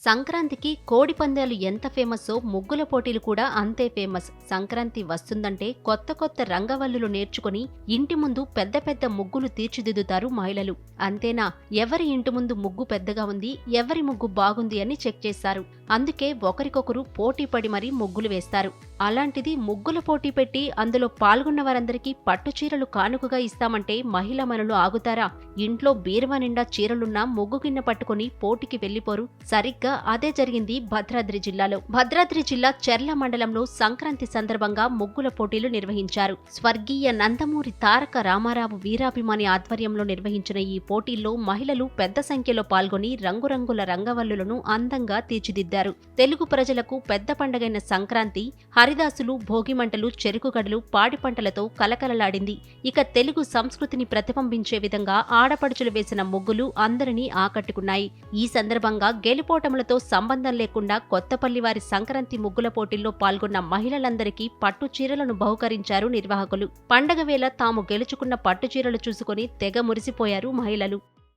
సంక్రాంతికి కోడి పందాలు ఎంత ఫేమస్సో ముగ్గుల పోటీలు కూడా అంతే ఫేమస్. సంక్రాంతి వస్తుందంటే కొత్త కొత్త రంగవల్లులు నేర్చుకుని ఇంటి ముందు పెద్ద పెద్ద ముగ్గులు తీర్చిదిద్దుతారు మహిళలు. అంతేనా, ఎవరి ఇంటి ముందు ముగ్గు పెద్దగా ఉంది, ఎవరి ముగ్గు బాగుంది అని చెక్ చేస్తారు. అందుకే ఒకరికొకరు పోటీ పడి మరీ ముగ్గులు వేస్తారు. అలాంటిది ముగ్గుల పోటీ పెట్టి అందులో పాల్గొన్న వారందరికీ పట్టుచీరలు కానుకగా ఇస్తామంటే మహిళా మనులు ఆగుతారా? ఇంట్లో బీరువా నిండా చీరలున్నా ముగ్గు గిన్నె పట్టుకుని పోటీకి వెళ్లిపోరు. సరిగ్గా అదే జరిగింది భద్రాద్రి జిల్లాలో. భద్రాద్రి జిల్లా చెర్ల మండలంలో సంక్రాంతి సందర్భంగా ముగ్గుల పోటీలు నిర్వహించారు. స్వర్గీయ నందమూరి తారక రామారావు వీరాభిమాని ఆధ్వర్యంలో నిర్వహించిన ఈ పోటీల్లో మహిళలు పెద్ద సంఖ్యలో పాల్గొని రంగురంగుల రంగవల్లులను అందంగా తీర్చిదిద్దారు. తెలుగు ప్రజలకు పెద్ద పండగైన సంక్రాంతి హరిదాసులు, భోగిమంటలు, చెరుకుగడలు, పాడి పంటలతో కలకలలాడింది. ఇక తెలుగు సంస్కృతిని ప్రతిబింబించే విధంగా ఆడపడుచులు వేసిన ముగ్గులు అందరినీ ఆకట్టుకున్నాయి. ఈ సందర్భంగా గెలుపోటములతో సంబంధం లేకుండా కొత్తపల్లి వారి సంక్రాంతి ముగ్గుల పోటీల్లో పాల్గొన్న మహిళలందరికీ పట్టు చీరలను బహుకరించారు నిర్వాహకులు. పండగ వేళ తాము గెలుచుకున్న పట్టు చీరలు చూసుకుని తెగ మురిసిపోయారు మహిళలు.